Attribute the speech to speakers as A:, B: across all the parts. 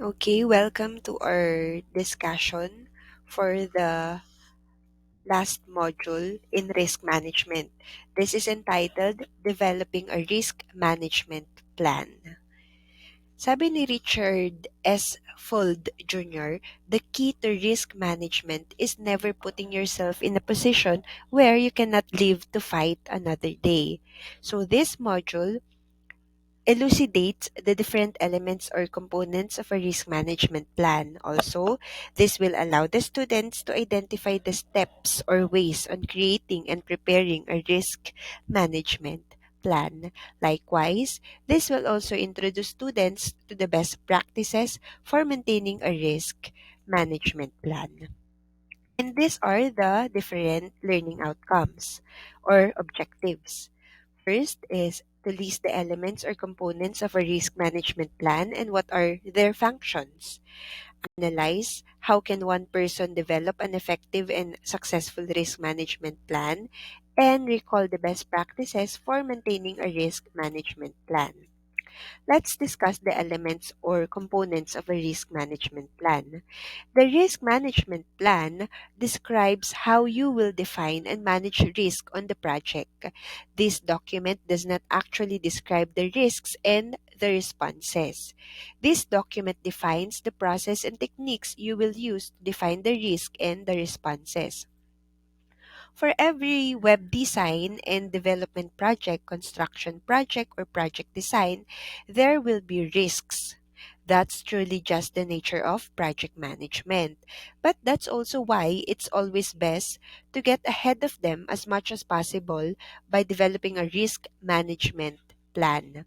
A: Okay, welcome to our discussion for the last module in risk management. This is entitled Developing a Risk Management Plan. Sabi ni Richard S. Fuld Jr., the key to risk management is never putting yourself in a position where you cannot live to fight another day. So this module elucidates the different elements or components of a risk management plan. Also, this will allow the students to identify the steps or ways on creating and preparing a risk management plan. Likewise, this will also introduce students to the best practices for maintaining a risk management plan. And these are the different learning outcomes or objectives. First is to list the elements or components of a risk management plan and what are their functions. Analyze how can one person develop an effective and successful risk management plan and recall the best practices for maintaining a risk management plan. Let's discuss the elements or components of a risk management plan. The risk management plan describes how you will define and manage risk on the project. This document does not actually describe the risks and the responses. This document defines the process and techniques you will use to define the risk and the responses. For every web design and development project, construction project, or project design, there will be risks. That's truly just the nature of project management. But that's also why it's always best to get ahead of them as much as possible by developing a risk management plan.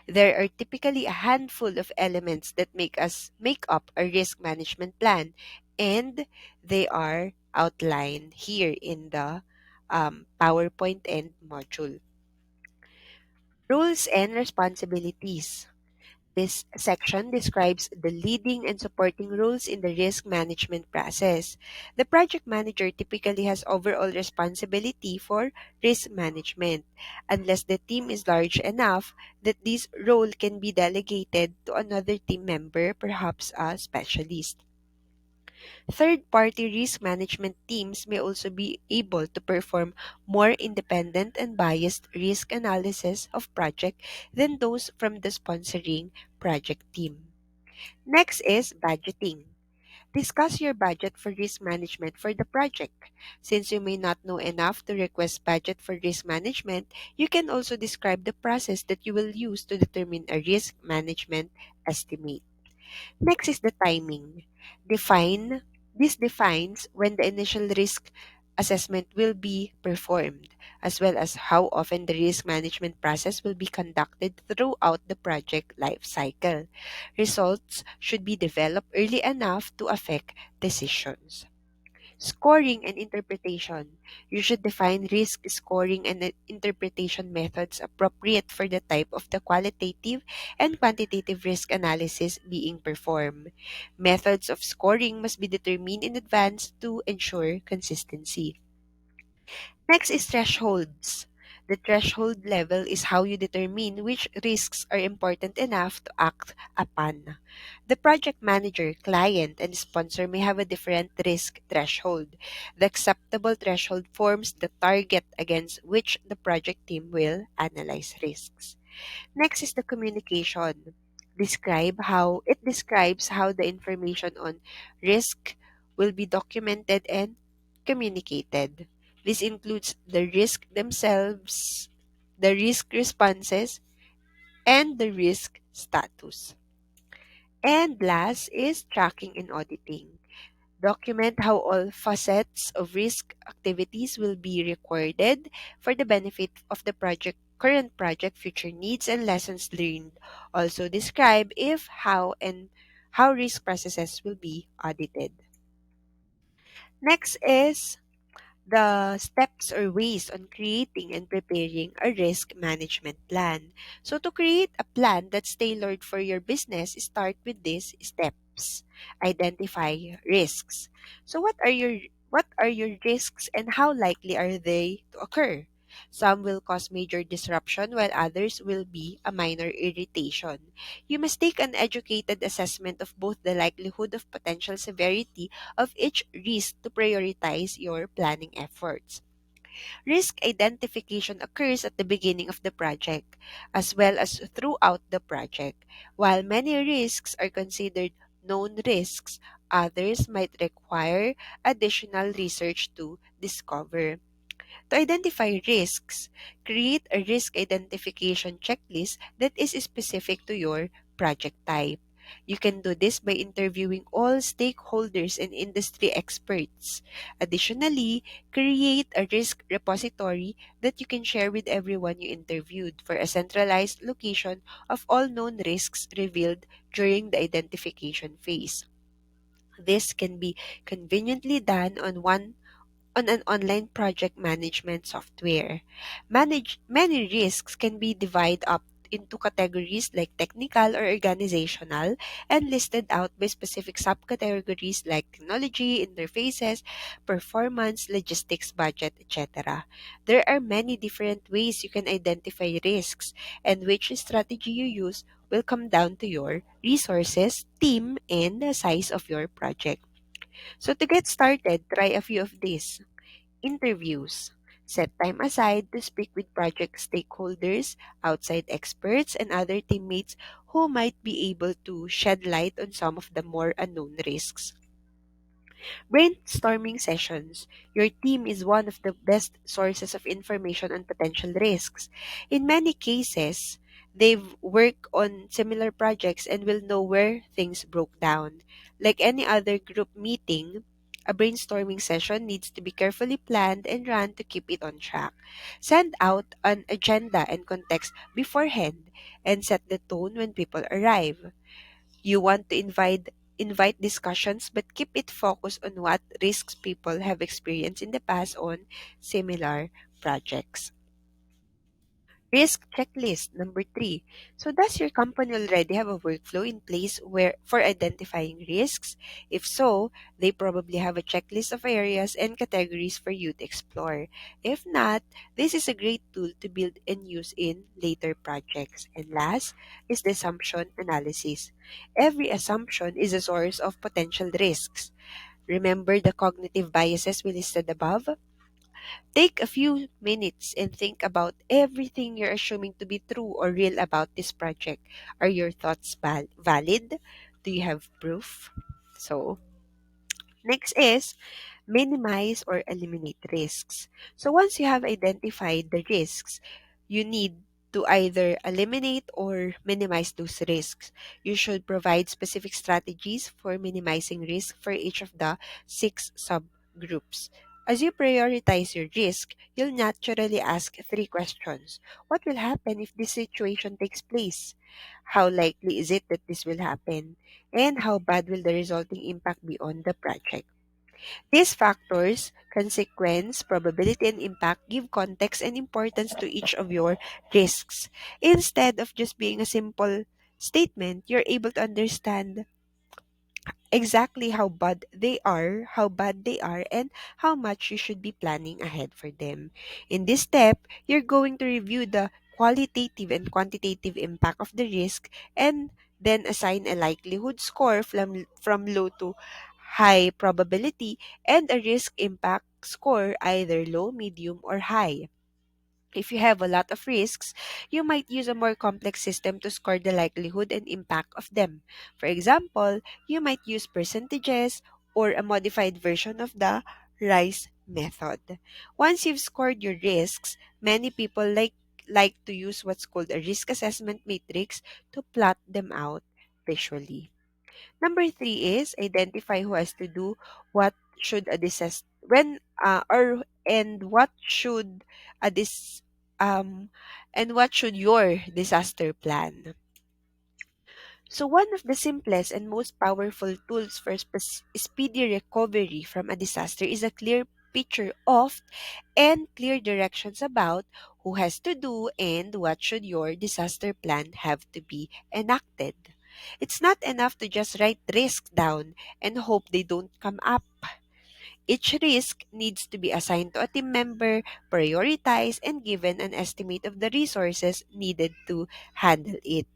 A: There are typically a handful of elements that make up a risk management plan, and they are outlined here in the PowerPoint and module. Roles and responsibilities. This section describes the leading and supporting roles in the risk management process. The project manager typically has overall responsibility for risk management, unless the team is large enough that this role can be delegated to another team member, perhaps a specialist. Third-party risk management teams may also be able to perform more independent and biased risk analysis of project than those from the sponsoring project team. Next is budgeting. Discuss your budget for risk management for the project. Since you may not know enough to request budget for risk management, you can also describe the process that you will use to determine a risk management estimate. Next is the timing. Define This defines when the initial risk assessment will be performed, as well as how often the risk management process will be conducted throughout the project life cycle. Results should be developed early enough to affect decisions. Scoring and interpretation. You should define risk scoring and interpretation methods appropriate for the type of the qualitative and quantitative risk analysis being performed. Methods of scoring must be determined in advance to ensure consistency. Next is thresholds. The threshold level is how you determine which risks are important enough to act upon. The project manager, client, and sponsor may have a different risk threshold. The acceptable threshold forms the target against which the project team will analyze risks. Next is the communication. It describes how the information on risk will be documented and communicated. This includes the risk themselves, the risk responses, and the risk status. And last is tracking and auditing. Document how all facets of risk activities will be recorded for the benefit of the current project, future needs, and lessons learned. Also describe if, how, and how risk processes will be audited. Next is the steps or ways on creating and preparing a risk management plan. So to create a plan that's tailored for your business, start with these steps. Identify risks. So what are your risks and how likely are they to occur? Some will cause major disruption while others will be a minor irritation. You must take an educated assessment of both the likelihood of potential severity of each risk to prioritize your planning efforts. Risk identification occurs at the beginning of the project, as well as throughout the project. While many risks are considered known risks, others might require additional research to discover. To identify risks, create a risk identification checklist that is specific to your project type. You can do this by interviewing all stakeholders and industry experts. Additionally, create a risk repository that you can share with everyone you interviewed for a centralized location of all known risks revealed during the identification phase. This can be conveniently done on an online project management software. Many risks can be divided up into categories like technical or organizational and listed out by specific subcategories like technology, interfaces, performance, logistics, budget, etc. There are many different ways you can identify risks, and which strategy you use will come down to your resources, team, and the size of your project. So to get started, try a few of these. Interviews. Set time aside to speak with project stakeholders, outside experts, and other teammates who might be able to shed light on some of the more unknown risks. Brainstorming sessions. Your team is one of the best sources of information on potential risks. In many cases, they've worked on similar projects and will know where things broke down. Like any other group meeting, a brainstorming session needs to be carefully planned and run to keep it on track. Send out an agenda and context beforehand and set the tone when people arrive. You want to invite discussions but keep it focused on what risks people have experienced in the past on similar projects. Risk checklist number three. So does your company already have a workflow in place where for identifying risks? If so, they probably have a checklist of areas and categories for you to explore. If not, this is a great tool to build and use in later projects. And last is the assumption analysis. Every assumption is a source of potential risks. Remember the cognitive biases we listed above? Take a few minutes and think about everything you're assuming to be true or real about this project. Are your thoughts valid? Do you have proof? So, next is minimize or eliminate risks. So once you have identified the risks, you need to either eliminate or minimize those risks. You should provide specific strategies for minimizing risk for each of the six subgroups. As you prioritize your risk, you'll naturally ask three questions. What will happen if this situation takes place? How likely is it that this will happen? And how bad will the resulting impact be on the project? These factors, consequence, probability, and impact, give context and importance to each of your risks. Instead of just being a simple statement, you're able to understand exactly how bad they are, and how much you should be planning ahead for them. In this step, you're going to review the qualitative and quantitative impact of the risk and then assign a likelihood score from low to high probability and a risk impact score either low, medium, or high. If you have a lot of risks, you might use a more complex system to score the likelihood and impact of them. For example, you might use percentages or a modified version of the RICE method. Once you've scored your risks, many people like to use what's called a risk assessment matrix to plot them out visually. Number three is identify who has to do what should a disaster when or and what should a dis and what should your disaster plan. So one of the simplest and most powerful tools for speedy recovery from a disaster is a clear picture of and clear directions about who has to do and what should your disaster plan have to be enacted. It's not enough to just write risks down and hope they don't come up. Each risk needs to be assigned to a team member, prioritized, and given an estimate of the resources needed to handle it.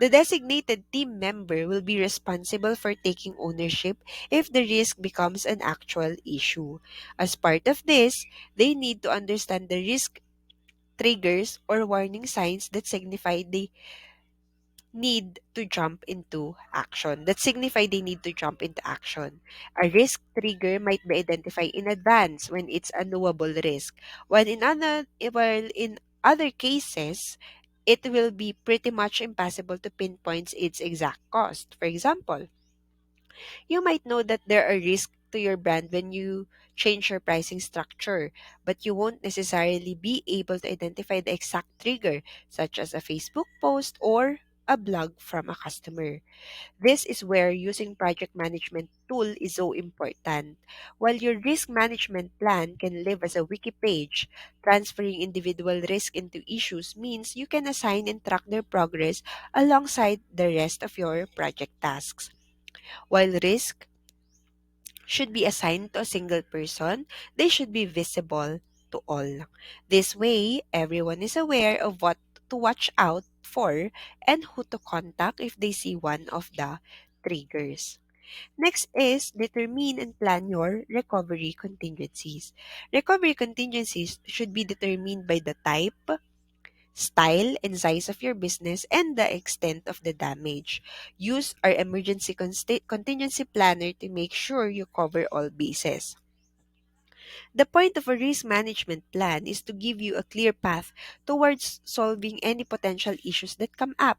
A: The designated team member will be responsible for taking ownership if the risk becomes an actual issue. As part of this, they need to understand the risk triggers or warning signs that signify they need to jump into action. That signify they need to jump into action. A risk trigger might be identified in advance when it's a knowable risk, while in other cases, it will be pretty much impossible to pinpoint its exact cost. For example, you might know that there are risks to your brand when you change your pricing structure, but you won't necessarily be able to identify the exact trigger, such as a Facebook post or a blog from a customer. This is where using project management tool is so important. While your risk management plan can live as a wiki page, transferring individual risk into issues means you can assign and track their progress alongside the rest of your project tasks. While risk should be assigned to a single person, they should be visible to all. This way, everyone is aware of what to watch out for and who to contact if they see one of the triggers. Next is determine and plan your recovery contingencies. Recovery contingencies should be determined by the type, style, and size of your business and the extent of the damage. Use our emergency contingency planner to make sure you cover all bases. The point of a risk management plan is to give you a clear path towards solving any potential issues that come up.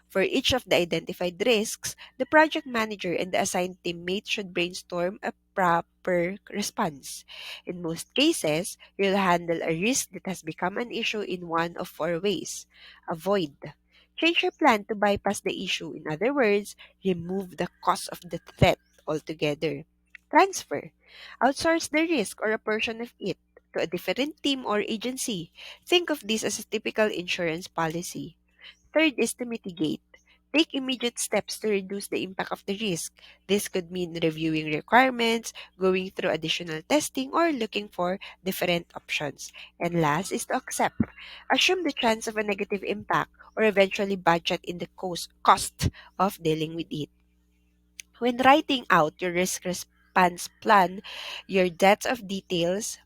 A: For each of the identified risks, the project manager and the assigned teammate should brainstorm a proper response. In most cases, you'll handle a risk that has become an issue in one of four ways. Avoid. Change your plan to bypass the issue. In other words, remove the cause of the threat altogether. Transfer. Outsource the risk or a portion of it to a different team or agency. Think of this as a typical insurance policy. Third is to mitigate. Take immediate steps to reduce the impact of the risk. This could mean reviewing requirements, going through additional testing, or looking for different options. And last is to accept. Assume the chance of a negative impact or eventually budget in the cost of dealing with it. When writing out your risk response plan, your depth of details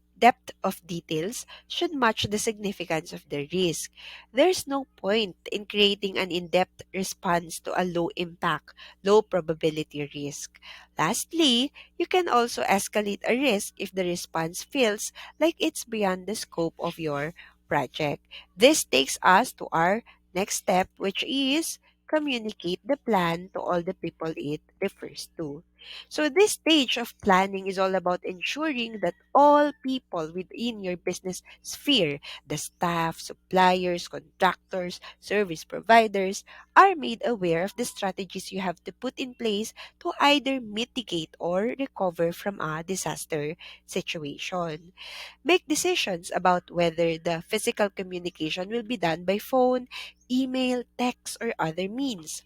A: should match the significance of the risk. There's no point in creating an in-depth response to a low impact, low probability risk. Lastly, you can also escalate a risk if the response feels like it's beyond the scope of your project. This takes us to our next step, which is communicate the plan to all the people it refers to. So, this stage of planning is all about ensuring that all people within your business sphere, the staff, suppliers, contractors, service providers, are made aware of the strategies you have to put in place to either mitigate or recover from a disaster situation. Make decisions about whether the physical communication will be done by phone, email, text, or other means.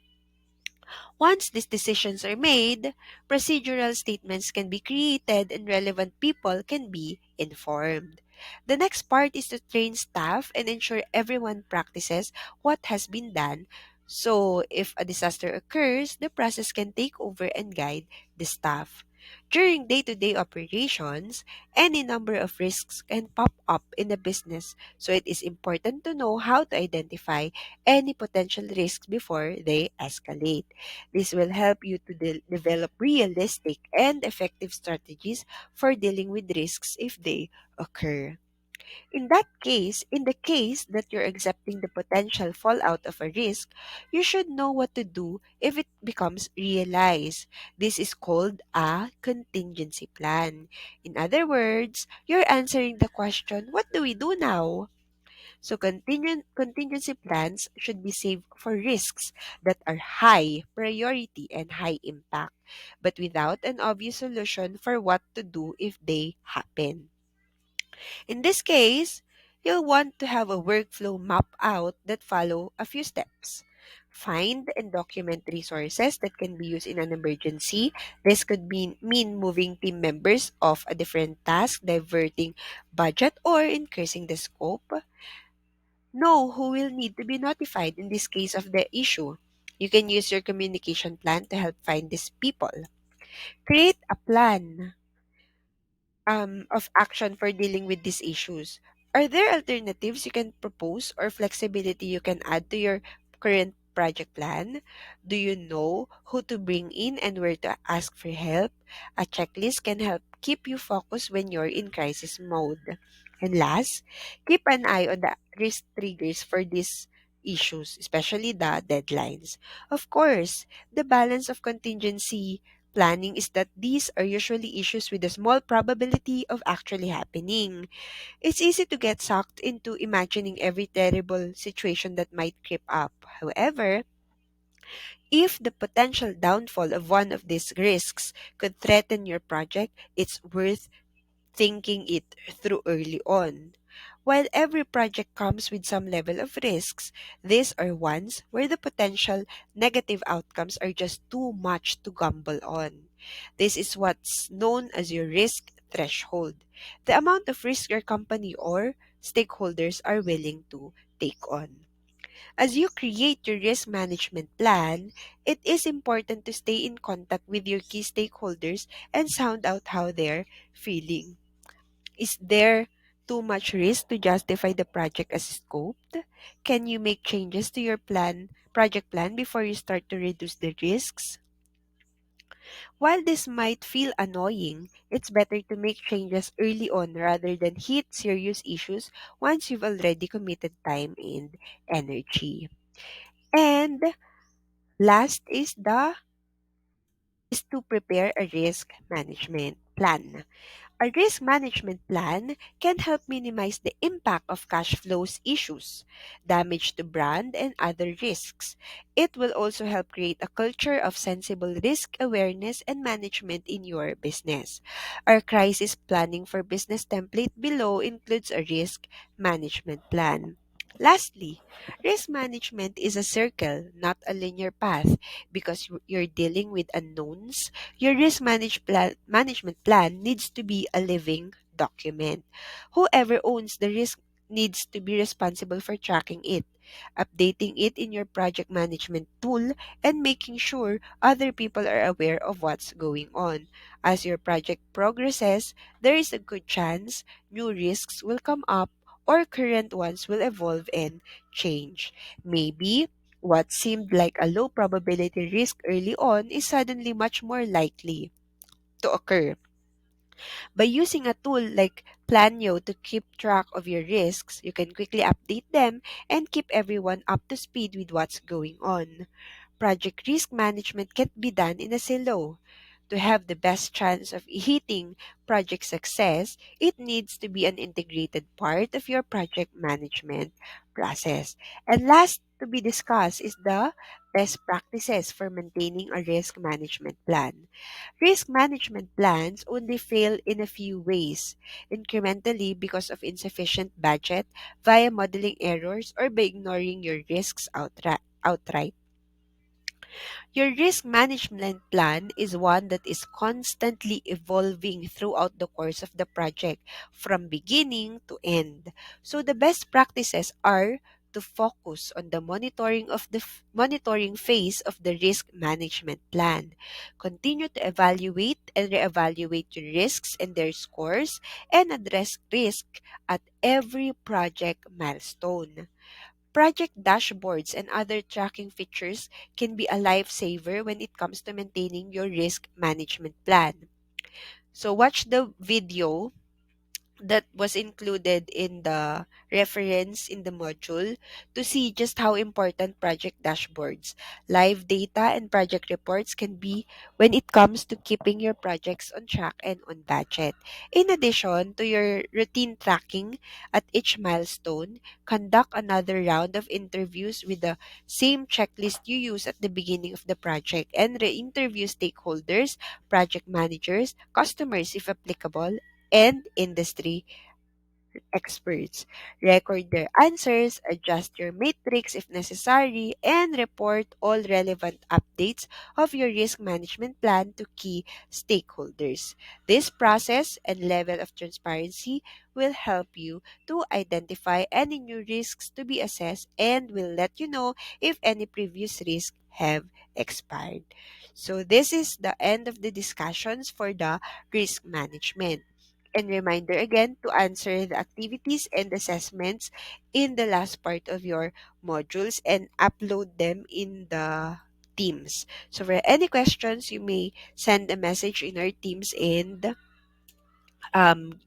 A: Once these decisions are made, procedural statements can be created and relevant people can be informed. The next part is to train staff and ensure everyone practices what has been done. So, if a disaster occurs, the process can take over and guide the staff. During day to day operations, any number of risks can pop up in the business, so it is important to know how to identify any potential risks before they escalate. This will help you to develop realistic and effective strategies for dealing with risks if they occur. In the case that you're accepting the potential fallout of a risk, you should know what to do if it becomes realized. This is called a contingency plan. In other words, you're answering the question, what do we do now? So contingency plans should be saved for risks that are high priority and high impact, but without an obvious solution for what to do if they happen. In this case, you'll want to have a workflow map out that follow a few steps. Find and document resources that can be used in an emergency. This could mean moving team members off a different task, diverting budget, or increasing the scope. Know who will need to be notified in this case of the issue. You can use your communication plan to help find these people. Create a plan of action for dealing with these issues. Are there alternatives you can propose or flexibility you can add to your current project plan? Do you know who to bring in and where to ask for help? A checklist can help keep you focused when you're in crisis mode. And last, keep an eye on the risk triggers for these issues, especially the deadlines. Of course, the balance of contingency planning is that these are usually issues with a small probability of actually happening. It's easy to get sucked into imagining every terrible situation that might creep up. However, if the potential downfall of one of these risks could threaten your project, it's worth thinking it through early on. While every project comes with some level of risks, these are ones where the potential negative outcomes are just too much to gamble on. This is what's known as your risk threshold, the amount of risk your company or stakeholders are willing to take on. As you create your risk management plan, it is important to stay in contact with your key stakeholders and sound out how they're feeling. Is there too much risk to justify the project as scoped? Can you make changes to your project plan before you start to reduce the risks? While this might feel annoying, it's better to make changes early on rather than hit serious issues once you've already committed time and energy. And last is to prepare a risk management plan. A risk management plan can help minimize the impact of cash flows issues, damage to brand, and other risks. It will also help create a culture of sensible risk awareness and management in your business. Our crisis planning for business template below includes a risk management plan. Lastly, risk management is a circle, not a linear path. Because you're dealing with unknowns, your management plan needs to be a living document. Whoever owns the risk needs to be responsible for tracking it, updating it in your project management tool, and making sure other people are aware of what's going on. As your project progresses, there is a good chance new risks will come up or current ones will evolve and change. Maybe what seemed like a low probability risk early on is suddenly much more likely to occur. By using a tool like Planio to keep track of your risks, you can quickly update them and keep everyone up to speed with what's going on. Project risk management can't be done in a silo. To have the best chance of hitting project success, it needs to be an integrated part of your project management process. And last to be discussed is the best practices for maintaining a risk management plan. Risk management plans only fail in a few ways, incrementally because of insufficient budget, via modeling errors, or by ignoring your risks outright. Your risk management plan is one that is constantly evolving throughout the course of the project from beginning to end. So the best practices are to focus on the monitoring phase of the risk management plan. Continue to evaluate and reevaluate your risks and their scores and address risk at every project milestone. Project dashboards and other tracking features can be a lifesaver when it comes to maintaining your risk management plan. So watch the video that was included in the reference in the module to see just how important project dashboards, live data, and project reports can be when it comes to keeping your projects on track and on budget. In addition to your routine tracking at each milestone, conduct another round of interviews with the same checklist you use at the beginning of the project and re-interview stakeholders, project managers, customers if applicable, and industry experts. Record their answers, adjust your matrix if necessary, and report all relevant updates of your risk management plan to key stakeholders. This process and level of transparency will help you to identify any new risks to be assessed and will let you know if any previous risks have expired. So this is the end of the discussions for the risk management. And reminder again to answer the activities and assessments in the last part of your modules and upload them in the Teams. So for any questions, you may send a message in our Teams and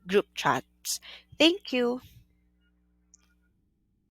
A: group chats. Thank you.